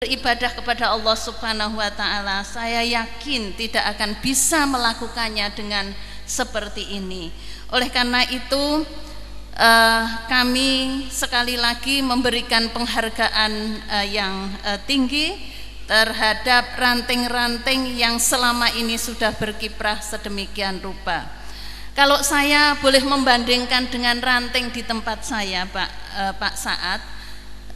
beribadah kepada Allah Subhanahu wa Ta'ala, saya yakin tidak akan bisa melakukannya dengan seperti ini. Oleh karena itu, kami sekali lagi memberikan penghargaan yang tinggi terhadap ranting-ranting yang selama ini sudah berkiprah sedemikian rupa. Kalau saya boleh membandingkan dengan ranting di tempat saya, Pak Saad,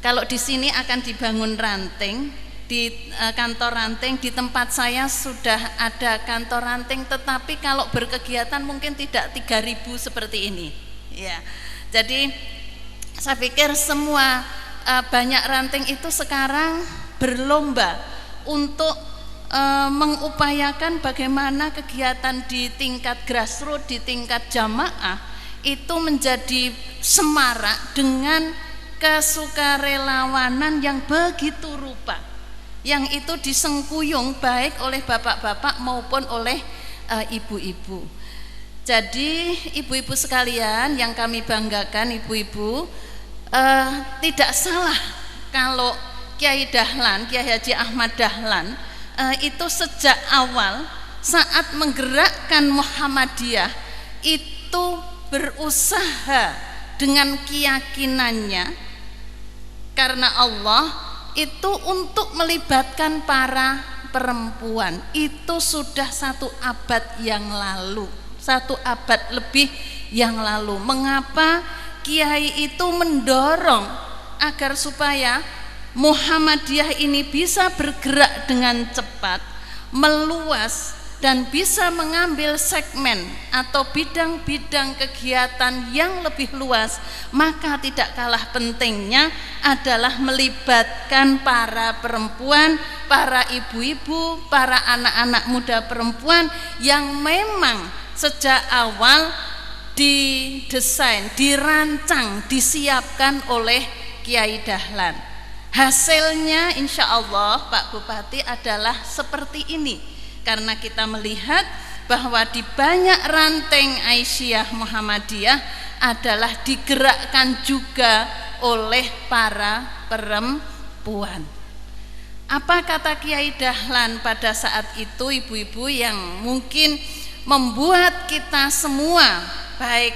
kalau di sini akan dibangun ranting, di kantor ranting, di tempat saya sudah ada kantor ranting, tetapi kalau berkegiatan mungkin tidak 3.000 seperti ini. Ya, jadi saya pikir semua banyak ranting itu sekarang berlomba untuk mengupayakan bagaimana kegiatan di tingkat grassroots, di tingkat jamaah itu menjadi semarak dengan kesukarelawanan yang begitu rupa, yang itu disengkuyung baik oleh bapak-bapak maupun oleh ibu-ibu. Jadi ibu-ibu sekalian yang kami banggakan, ibu-ibu, tidak salah kalau Kiai Dahlan, Kiai Haji Ahmad Dahlan itu sejak awal saat menggerakkan Muhammadiyah itu berusaha dengan keyakinannya karena Allah itu untuk melibatkan para perempuan. Itu sudah 1 abad yang lalu, 1 abad lebih yang lalu. Mengapa Kiai itu mendorong agar supaya Muhammadiyah ini bisa bergerak dengan cepat, meluas, dan bisa mengambil segmen atau bidang-bidang kegiatan yang lebih luas, maka tidak kalah pentingnya adalah melibatkan para perempuan, para ibu-ibu, para anak-anak muda perempuan yang memang sejak awal didesain, dirancang, disiapkan oleh Kiai Dahlan. Hasilnya insya Allah Pak Bupati adalah seperti ini. Karena kita melihat bahwa di banyak ranting Aisyah Muhammadiyah adalah digerakkan juga oleh para perempuan. Apa kata Kiai Dahlan pada saat itu, ibu-ibu, yang mungkin membuat kita semua, baik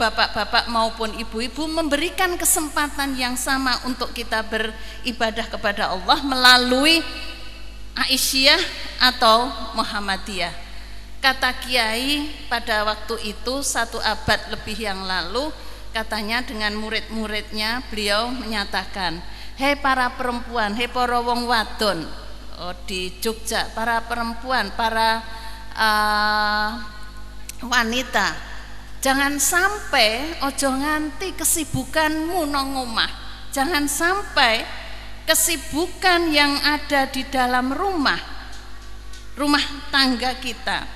bapak-bapak maupun ibu-ibu, memberikan kesempatan yang sama untuk kita beribadah kepada Allah melalui Aisyah atau Muhammadiyah. Kata Kiai pada waktu itu 1 abad lebih yang lalu, katanya dengan murid-muridnya beliau menyatakan, hei para perempuan, hei para wong wadon di Jogja, para perempuan, para wanita, jangan sampai ojo nganti kesibukanmu nang omah, jangan sampai kesibukan yang ada di dalam rumah tangga kita,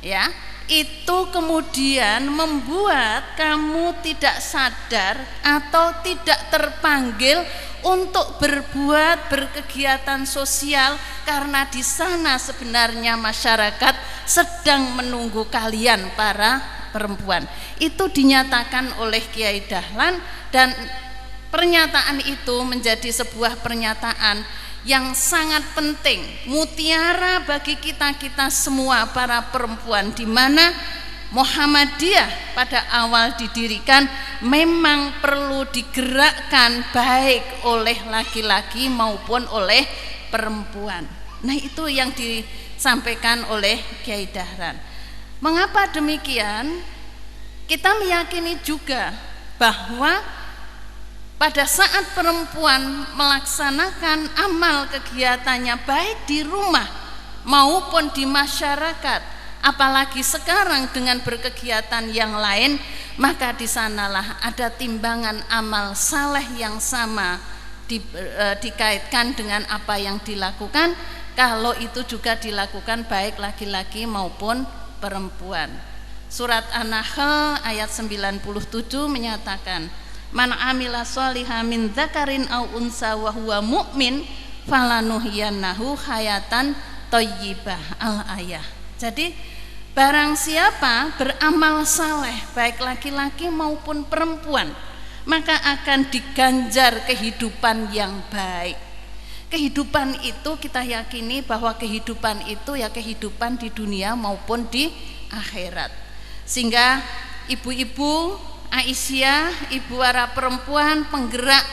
ya, itu kemudian membuat kamu tidak sadar atau tidak terpanggil untuk berkegiatan sosial, karena di sana sebenarnya masyarakat sedang menunggu kalian para perempuan. Itu dinyatakan oleh Kiai Dahlan, dan pernyataan itu menjadi sebuah pernyataan yang sangat penting, mutiara bagi kita semua para perempuan, di mana Muhammadiyah pada awal didirikan memang perlu digerakkan baik oleh laki-laki maupun oleh perempuan. Nah, itu yang disampaikan oleh Kiai Dahlan. Mengapa demikian? Kita meyakini juga bahwa pada saat perempuan melaksanakan amal kegiatannya baik di rumah maupun di masyarakat, apalagi sekarang dengan berkegiatan yang lain, maka di sanalah ada timbangan amal saleh yang sama dikaitkan dengan apa yang dilakukan, kalau itu juga dilakukan baik laki-laki maupun perempuan. Surat An-Nahl ayat 97 menyatakan, man amila sholihan min dzakarin au unsa wa huwa mu'min falanuhyiyannahu hayatan thayyibah, al-ayah. Jadi barang siapa beramal saleh baik laki-laki maupun perempuan, maka akan diganjar kehidupan yang baik. Kehidupan itu kita yakini bahwa kehidupan itu ya kehidupan di dunia maupun di akhirat. Sehingga ibu-ibu Aisyah, ibu para perempuan penggerak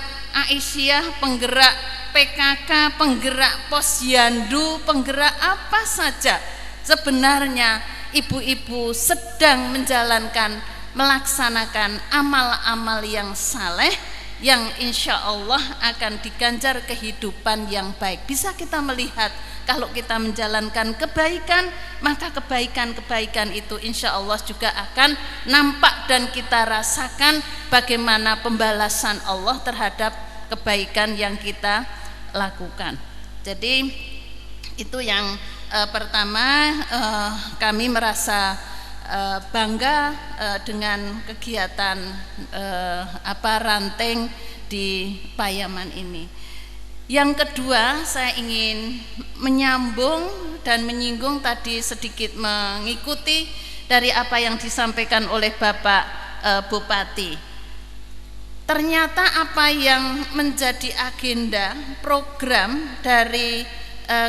Aisyah, penggerak PKK, penggerak Posyandu, penggerak apa saja, sebenarnya ibu-ibu sedang menjalankan, melaksanakan amal-amal yang saleh yang insya Allah akan diganjar kehidupan yang baik. Bisa kita melihat kalau kita menjalankan kebaikan, maka kebaikan-kebaikan itu insya Allah juga akan nampak dan kita rasakan bagaimana pembalasan Allah terhadap kebaikan yang kita lakukan. Jadi itu yang pertama, kami merasa bangga dengan kegiatan ranting di Payaman ini. Yang kedua, saya ingin menyambung dan menyinggung tadi sedikit mengikuti dari apa yang disampaikan oleh Bapak Bupati. Ternyata apa yang menjadi agenda program dari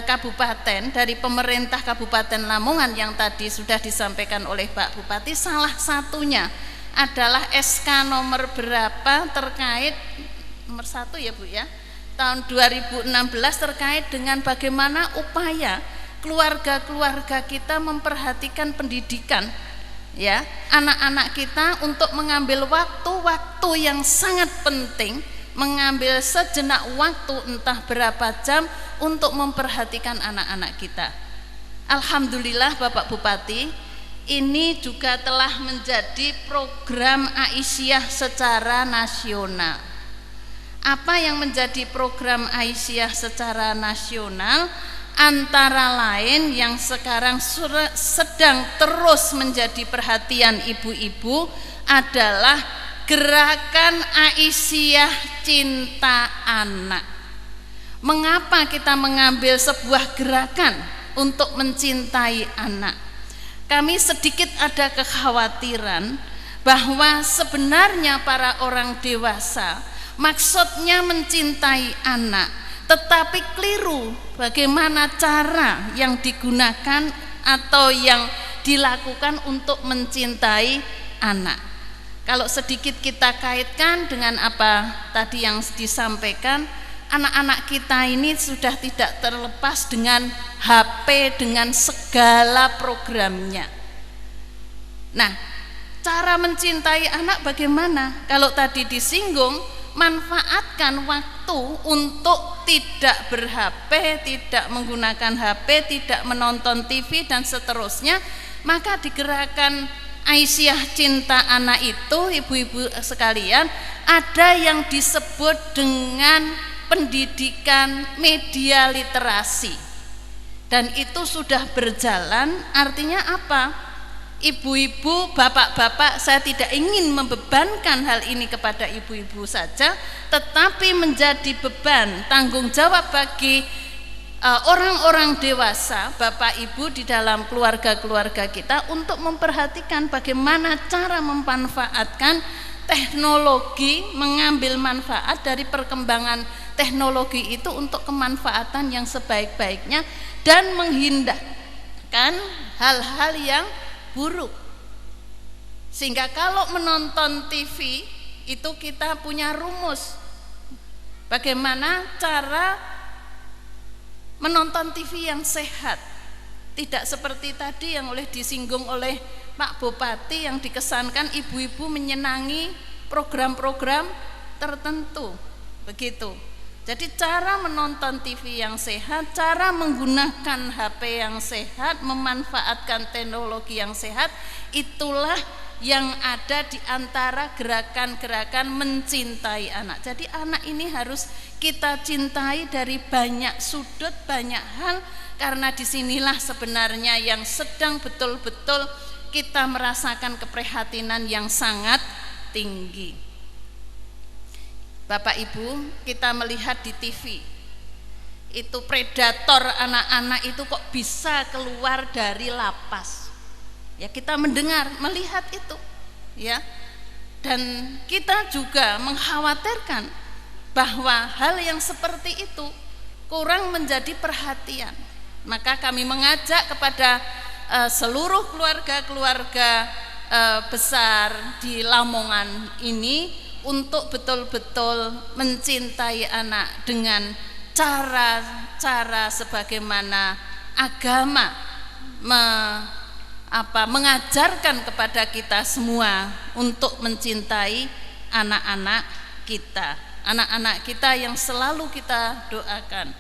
kabupaten, dari pemerintah Kabupaten Lamongan yang tadi sudah disampaikan oleh Pak Bupati, salah satunya adalah SK nomor berapa terkait nomor 1 ya Bu ya, tahun 2016 terkait dengan bagaimana upaya keluarga-keluarga kita memperhatikan pendidikan ya anak-anak kita, untuk mengambil waktu-waktu yang sangat penting, mengambil sejenak waktu entah berapa jam untuk memperhatikan anak-anak kita. Alhamdulillah Bapak Bupati, ini juga telah menjadi program Aisyah secara nasional. Apa yang menjadi program Aisyah secara nasional? Antara lain yang sekarang sedang terus menjadi perhatian ibu-ibu adalah gerakan Aisyah Cinta Anak. Mengapa kita mengambil sebuah gerakan untuk mencintai anak? Kami sedikit ada kekhawatiran bahwa sebenarnya para orang dewasa maksudnya mencintai anak, tetapi keliru bagaimana cara yang digunakan atau yang dilakukan untuk mencintai anak. Kalau sedikit kita kaitkan dengan apa tadi yang disampaikan, anak-anak kita ini sudah tidak terlepas dengan HP, dengan segala programnya. Nah, cara mencintai anak bagaimana? Kalau tadi disinggung, manfaatkan waktu untuk tidak ber-HP, tidak menggunakan HP, tidak menonton TV dan seterusnya. Maka digerakkan Aisyah Cinta Anak itu, ibu-ibu sekalian, ada yang disebut dengan pendidikan media literasi, dan itu sudah berjalan. Artinya apa? Ibu-ibu, bapak-bapak, saya tidak ingin membebankan hal ini kepada ibu-ibu saja, tetapi menjadi beban tanggung jawab bagi orang-orang dewasa, bapak ibu di dalam keluarga-keluarga kita, untuk memperhatikan bagaimana cara memanfaatkan teknologi, mengambil manfaat dari perkembangan teknologi itu untuk kemanfaatan yang sebaik-baiknya dan menghindarkan hal-hal yang buruk. Sehingga kalau menonton TV itu kita punya rumus bagaimana cara menonton TV yang sehat, tidak seperti tadi yang oleh disinggung oleh Pak Bupati, yang dikesankan ibu-ibu menyenangi program-program tertentu begitu. Jadi cara menonton TV yang sehat, cara menggunakan HP yang sehat, memanfaatkan teknologi yang sehat, itulah yang ada di antara gerakan-gerakan mencintai anak. Jadi anak ini harus kita cintai dari banyak sudut, banyak hal, karena disinilah sebenarnya yang sedang betul-betul kita merasakan keprihatinan yang sangat tinggi. Bapak Ibu, kita melihat di TV itu predator anak-anak itu kok bisa keluar dari lapas. Ya, kita mendengar, melihat itu, ya. Dan kita juga mengkhawatirkan bahwa hal yang seperti itu kurang menjadi perhatian. Maka kami mengajak kepada seluruh keluarga-keluarga besar di Lamongan ini untuk betul-betul mencintai anak dengan cara-cara sebagaimana agama mengajarkan kepada kita semua untuk mencintai anak-anak kita yang selalu kita doakan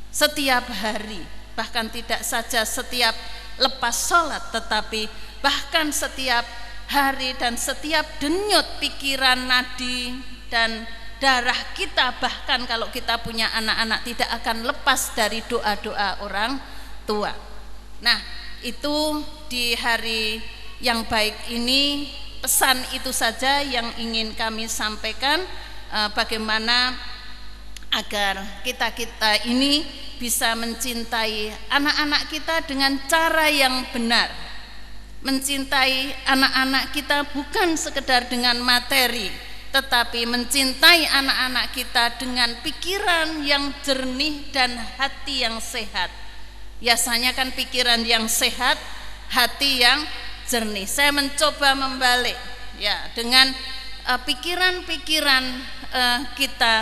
setiap hari, bahkan tidak saja setiap lepas sholat, tetapi bahkan setiap hari dan setiap denyut pikiran, nadi dan darah kita, bahkan kalau kita punya anak-anak tidak akan lepas dari doa-doa orang tua. Nah, itu di hari yang baik ini, pesan itu saja yang ingin kami sampaikan, bagaimana agar kita ini bisa mencintai anak-anak kita dengan cara yang benar. Mencintai anak-anak kita bukan sekedar dengan materi, tetapi mencintai anak-anak kita dengan pikiran yang jernih dan hati yang sehat. Biasanya kan pikiran yang sehat, hati yang jernih. Saya mencoba membalik ya dengan pikiran-pikiran kita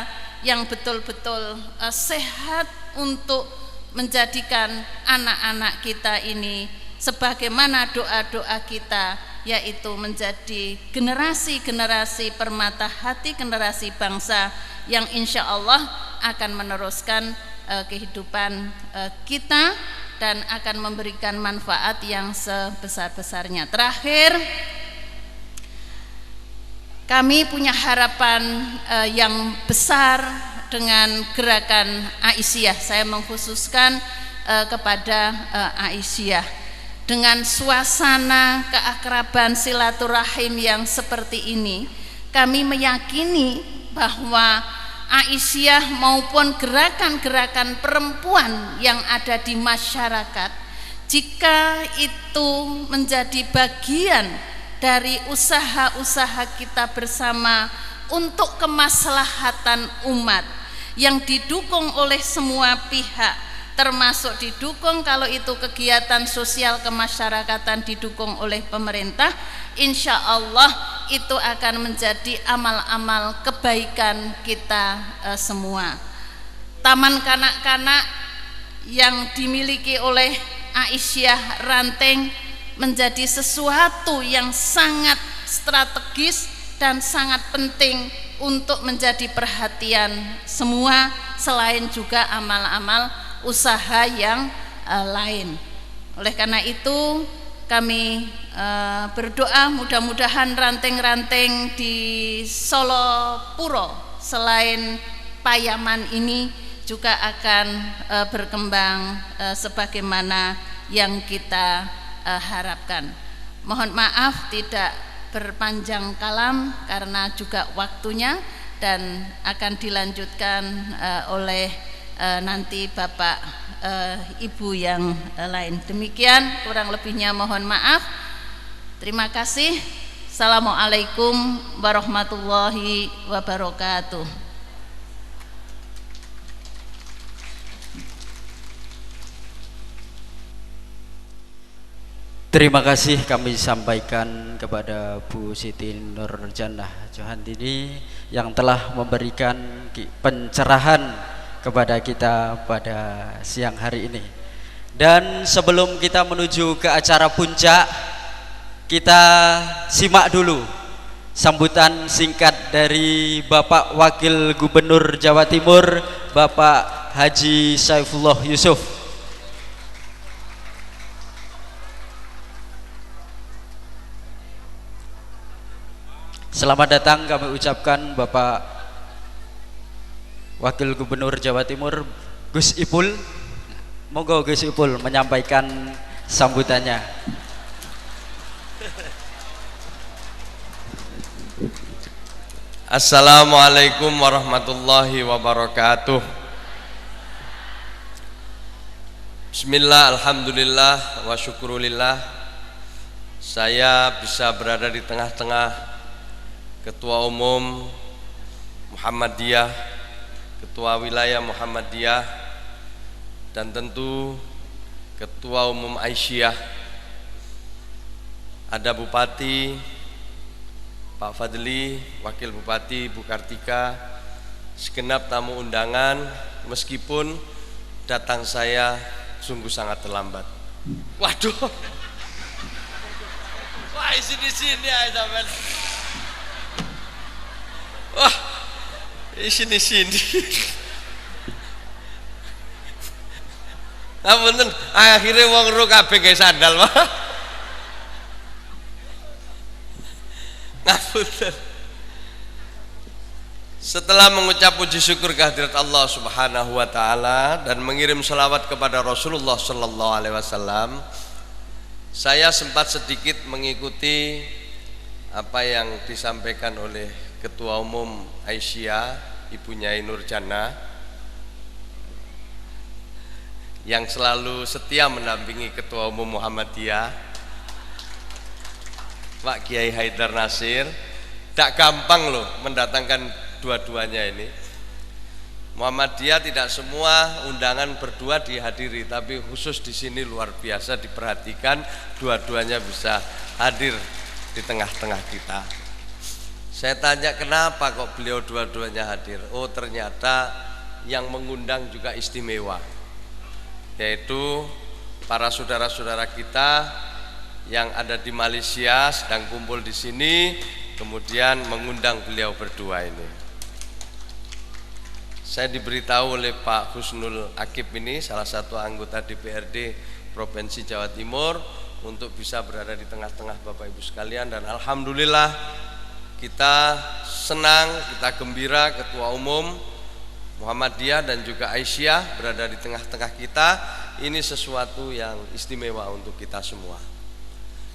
yang betul-betul sehat untuk menjadikan anak-anak kita ini sebagaimana doa-doa kita, yaitu menjadi generasi-generasi permata hati, generasi bangsa yang insya Allah akan meneruskan kehidupan kita dan akan memberikan manfaat yang sebesar-besarnya. Terakhir, kami punya harapan yang besar dengan gerakan Aisyah. Saya mengkhususkan kepada Aisyah. Dengan suasana keakraban silaturahim yang seperti ini, kami meyakini bahwa Aisyah maupun gerakan-gerakan perempuan yang ada di masyarakat, jika itu menjadi bagian dari usaha-usaha kita bersama untuk kemaslahatan umat yang didukung oleh semua pihak, termasuk didukung kalau itu kegiatan sosial kemasyarakatan didukung oleh pemerintah, insya Allah itu akan menjadi amal-amal kebaikan kita semua. Taman kanak-kanak yang dimiliki oleh Aisyah Ranting menjadi sesuatu yang sangat strategis dan sangat penting untuk menjadi perhatian semua, selain juga amal-amal usaha yang lain. Oleh karena itu kami berdoa mudah-mudahan ranting-ranting di Solo Puro selain Payaman ini juga akan berkembang sebagaimana yang kita harapkan. Mohon maaf tidak berpanjang kalam karena juga waktunya, dan akan dilanjutkan oleh nanti Bapak Ibu yang lain. Demikian, kurang lebihnya mohon maaf. Terima kasih. Assalamualaikum warahmatullahi wabarakatuh. Terima kasih kami sampaikan kepada Bu Siti Nurjannah Johandini yang telah memberikan pencerahan kepada kita pada siang hari ini. Dan sebelum kita menuju ke acara puncak, kita simak dulu sambutan singkat dari Bapak Wakil Gubernur Jawa Timur, Bapak Haji Saifullah Yusuf. Selamat datang kami ucapkan Bapak Wakil Gubernur Jawa Timur Gus Ipul. Monggo Gus Ipul menyampaikan sambutannya. Assalamualaikum warahmatullahi wabarakatuh. Bismillah, alhamdulillah, wa syukurillah. Saya bisa berada di tengah-tengah Ketua Umum Muhammadiyah, Ketua Wilayah Muhammadiyah, dan tentu Ketua Umum Aisyah, ada Bupati Pak Fadli, Wakil Bupati Bu Kartika, segenap tamu undangan, meskipun datang saya sungguh sangat terlambat. Waduh, wah di sini aja men. Wah, di sini. Ngapunten, akhirnya wong ro kabeh gawe sandal, Pak. Ngapunten. Setelah mengucap puji syukur kehadirat Allah Subhanahu wa taala dan mengirim selawat kepada Rasulullah sallallahu alaihi wasallam, saya sempat sedikit mengikuti apa yang disampaikan oleh Ketua Umum Aisyah, Ibu Nyai Nur Jannah, yang selalu setia mendampingi Ketua Umum Muhammadiyah, Pak Kiai Haidar Nasir. Tak gampang loh mendatangkan dua-duanya ini. Muhammadiyah tidak semua undangan berdua dihadiri, tapi khusus di sini luar biasa diperhatikan, dua-duanya bisa hadir di tengah-tengah kita. Saya tanya kenapa kok beliau dua-duanya hadir. Oh, ternyata yang mengundang juga istimewa, yaitu para saudara-saudara kita yang ada di Malaysia sedang kumpul di sini, kemudian mengundang beliau berdua ini. Saya diberitahu oleh Pak Husnul Akib ini, salah satu anggota DPRD Provinsi Jawa Timur, untuk bisa berada di tengah-tengah Bapak Ibu sekalian, dan alhamdulillah kita senang, kita gembira Ketua Umum Muhammadiyah dan juga Aisyah berada di tengah-tengah kita. Ini sesuatu yang istimewa untuk kita semua.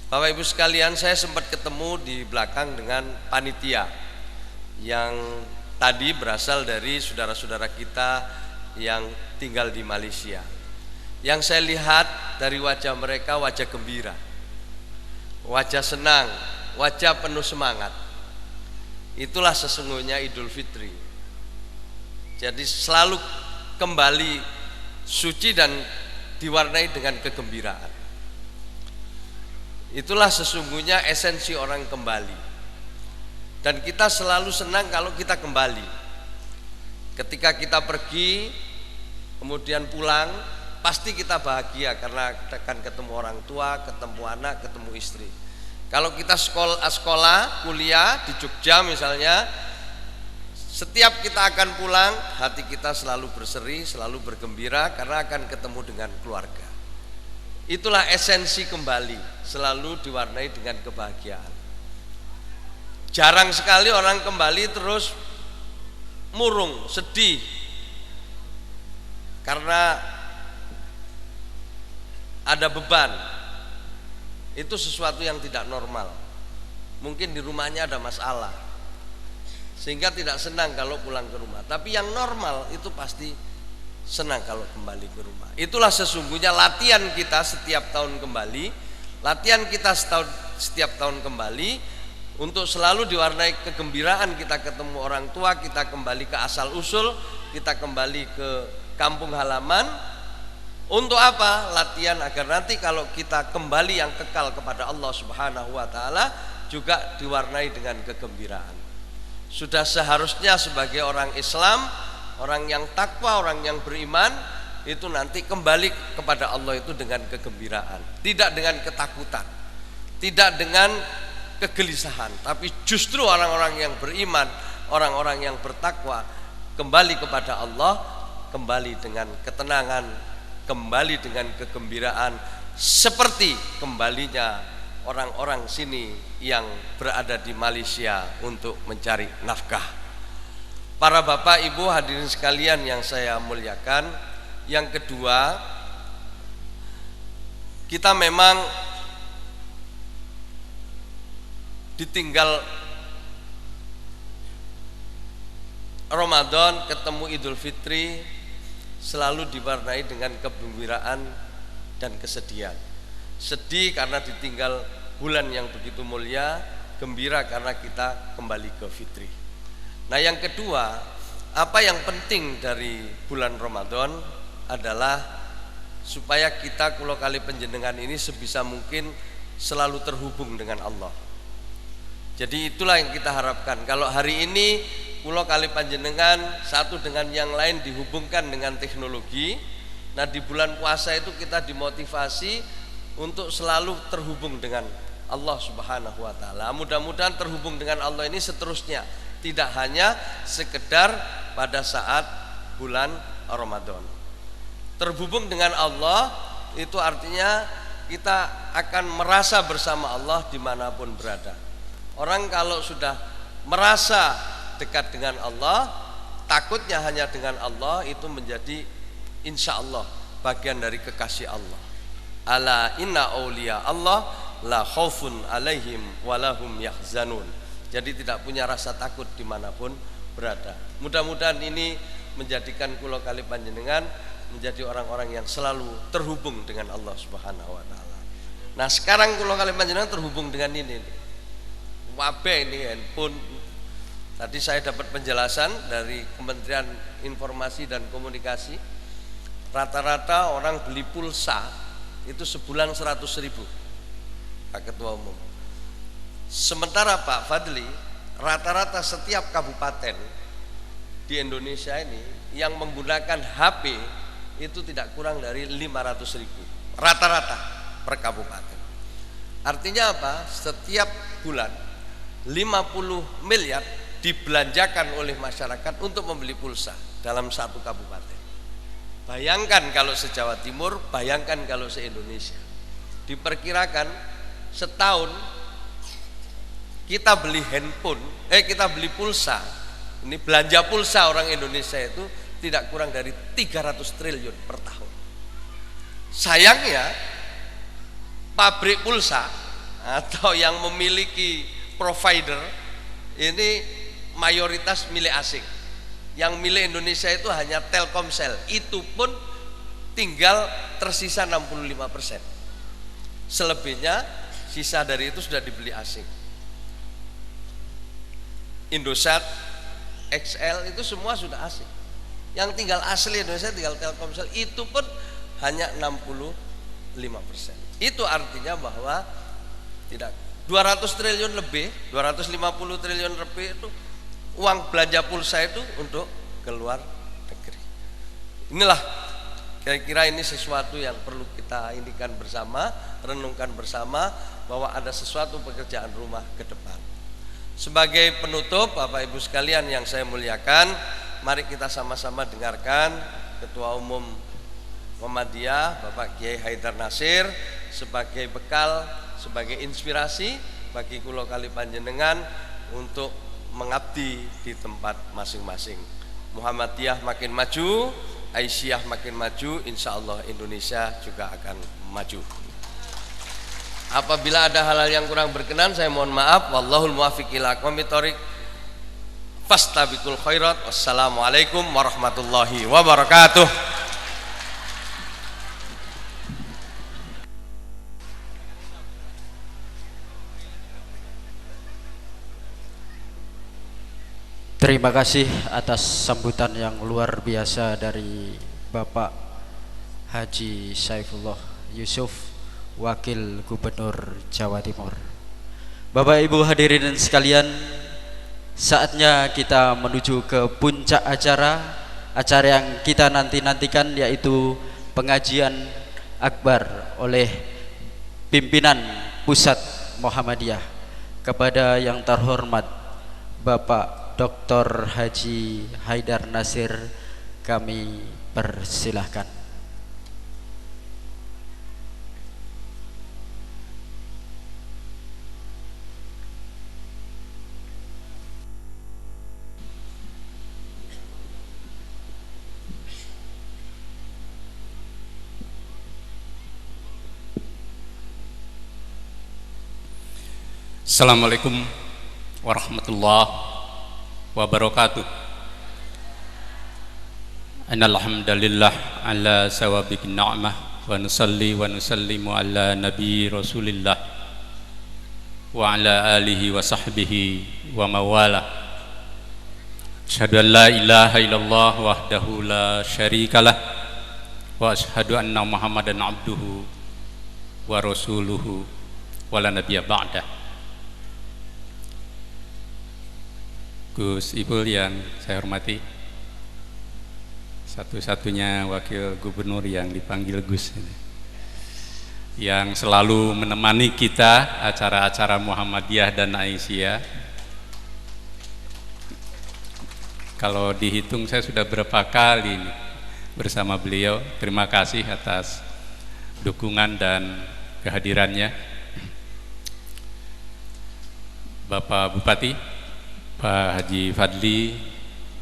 Bapak Ibu sekalian, saya sempat ketemu di belakang dengan panitia yang tadi berasal dari saudara-saudara kita yang tinggal di Malaysia. Yang saya lihat dari wajah mereka, wajah gembira, wajah senang, wajah penuh semangat. Itulah sesungguhnya Idul Fitri. Jadi selalu kembali suci dan diwarnai dengan kegembiraan. Itulah sesungguhnya esensi orang kembali. Dan kita selalu senang kalau kita kembali. Ketika kita pergi kemudian pulang, pasti kita bahagia karena akan ketemu orang tua, ketemu anak, ketemu istri. Kalau kita sekolah, kuliah di Jogja misalnya, setiap kita akan pulang, hati kita selalu berseri, selalu bergembira karena akan ketemu dengan keluarga. Itulah esensi kembali, selalu diwarnai dengan kebahagiaan. Jarang sekali orang kembali terus murung, sedih, karena ada beban. Itu sesuatu yang tidak normal. Mungkin di rumahnya ada masalah, sehingga tidak senang kalau pulang ke rumah. Tapi yang normal itu pasti senang kalau kembali ke rumah. Itulah sesungguhnya latihan kita setiap tahun kembali, latihan kita setiap tahun kembali, untuk selalu diwarnai kegembiraan. Kita ketemu orang tua, kita kembali ke asal usul, kita kembali ke kampung halaman. Untuk apa? Latihan agar nanti kalau kita kembali yang kekal kepada Allah Subhanahu wa taala juga diwarnai dengan kegembiraan. Sudah seharusnya sebagai orang Islam, orang yang takwa, orang yang beriman, itu nanti kembali kepada Allah itu dengan kegembiraan, tidak dengan ketakutan, tidak dengan kegelisahan, tapi justru orang-orang yang beriman, orang-orang yang bertakwa kembali kepada Allah, kembali dengan ketenangan, kembali dengan kegembiraan, seperti kembalinya orang-orang sini yang berada di Malaysia untuk mencari nafkah. Para bapak ibu hadirin sekalian yang saya muliakan, yang kedua, kita memang ditinggal Ramadan, ketemu Idul Fitri, selalu diwarnai dengan kegembiraan dan kesedihan. Sedih karena ditinggal bulan yang begitu mulia, gembira karena kita kembali ke fitri. Nah, yang kedua, apa yang penting dari bulan Ramadan adalah supaya kita Kulo Kali Panjenengan ini sebisa mungkin selalu terhubung dengan Allah. Jadi itulah yang kita harapkan. Kalau hari ini Kulo Kali Panjenengan satu dengan yang lain dihubungkan dengan teknologi, nah di bulan puasa itu kita dimotivasi untuk selalu terhubung dengan Allah Subhanahu wa taala. Mudah-mudahan terhubung dengan Allah ini seterusnya, tidak hanya sekedar pada saat bulan Ramadan. Terhubung dengan Allah itu artinya kita akan merasa bersama Allah dimanapun berada. Orang kalau sudah merasa dekat dengan Allah, takutnya hanya dengan Allah, itu menjadi insya Allah bagian dari kekasih Allah. Ala inna awliya Allah la khaufun alaihim walahum yahzanun. Jadi tidak punya rasa takut dimanapun berada. Mudah-mudahan ini menjadikan Kulo Kali Panjenengan menjadi orang-orang yang selalu terhubung dengan Allah Subhanahu wa taala. Nah, sekarang Kulo Kali Panjenengan terhubung dengan ini nih. Wabah ini handphone. Tadi saya dapat penjelasan dari Kementerian Informasi dan Komunikasi. Rata-rata orang beli pulsa itu sebulan 100.000, Pak Ketua Umum. Sementara Pak Fadli, rata-rata setiap kabupaten di Indonesia ini yang menggunakan HP itu tidak kurang dari 500.000 rata-rata per kabupaten. Artinya apa? Setiap bulan 50 miliar dibelanjakan oleh masyarakat untuk membeli pulsa dalam satu kabupaten. Bayangkan kalau se-Jawa Timur, bayangkan kalau se-Indonesia. Diperkirakan setahun kita beli handphone, kita beli pulsa. Ini belanja pulsa orang Indonesia itu tidak kurang dari 300 triliun per tahun. Sayangnya pabrik pulsa atau yang memiliki provider ini mayoritas milik asing. Yang milik Indonesia itu hanya Telkomsel, itu pun tinggal tersisa 65%. Selebihnya sisa dari itu sudah dibeli asing. Indosat, XL itu semua sudah asing. Yang tinggal asli Indonesia tinggal Telkomsel, itu pun hanya 65%. Itu artinya bahwa tidak 200 triliun lebih, 250 triliun lebih itu uang belanja pulsa itu untuk keluar negeri. Inilah kira-kira ini sesuatu yang perlu kita indikan bersama, renungkan bersama, bahwa ada sesuatu pekerjaan rumah ke depan. Sebagai penutup, Bapak Ibu sekalian yang saya muliakan, mari kita sama-sama dengarkan Ketua Umum Muhammadiyah Bapak Kiai Haidar Nasir sebagai bekal, sebagai inspirasi bagi Kulo Kali Panjenengan untuk mengabdi di tempat masing-masing. Muhammadiyah makin maju, Aisyah makin maju, insya Allah Indonesia juga akan maju. Apabila ada hal-hal yang kurang berkenan, saya mohon maaf. Wallahul muwaffiq ila aqwamit thoriq. Fastabiqul khairat. Wassalamualaikum warahmatullahi wabarakatuh. Terima kasih atas sambutan yang luar biasa dari Bapak Haji Saifullah Yusuf, Wakil Gubernur Jawa Timur. Bapak Ibu hadirin sekalian, saatnya kita menuju ke puncak acara yang kita nantikan, yaitu pengajian akbar oleh pimpinan Pusat Muhammadiyah. Kepada yang terhormat Bapak Dr. Haji Haidar Nasir, kami persilahkan. Assalamualaikum warahmatullahi wabarakatuh. Innal hamdalillah ala sawabiqin ni'mah wa nusalli wa nusallimu ala nabi Rasulillah wa ala alihi wa sahbihi wa mawala. Asyhadu an la ilaha illallah wahdahu la syarikalah wa asyhadu anna Muhammadan abduhu wa rasuluhu wa la nabiyya ba'dah. Gus Ipul yang saya hormati, satu-satunya wakil gubernur yang dipanggil Gus ini, yang selalu menemani kita acara-acara Muhammadiyah dan Aisyah. Kalau dihitung saya sudah berapa kali nih bersama beliau. Terima kasih atas dukungan dan kehadirannya. Bapak Bupati, Pak Haji Fadli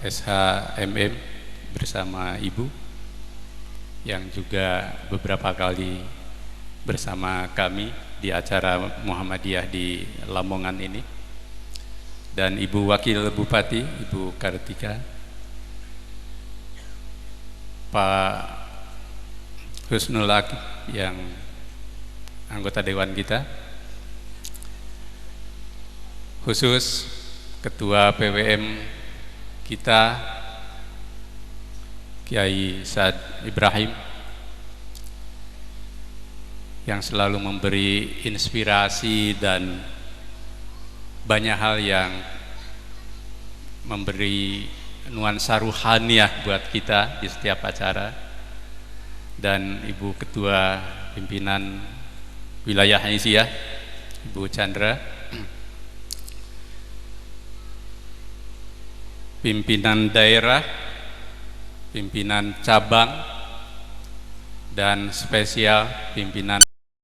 SHMM bersama Ibu yang juga beberapa kali bersama kami di acara Muhammadiyah di Lamongan ini, dan Ibu Wakil Bupati Ibu Kartika, Pak Husnul Aqib yang anggota dewan kita, khusus Ketua PWM kita Kiai Saad Ibrahim yang selalu memberi inspirasi dan banyak hal yang memberi nuansa ruhaniyah buat kita di setiap acara, dan Ibu Ketua Pimpinan Wilayah Aisyah Ibu Chandra, pimpinan daerah, pimpinan cabang, dan spesial pimpinan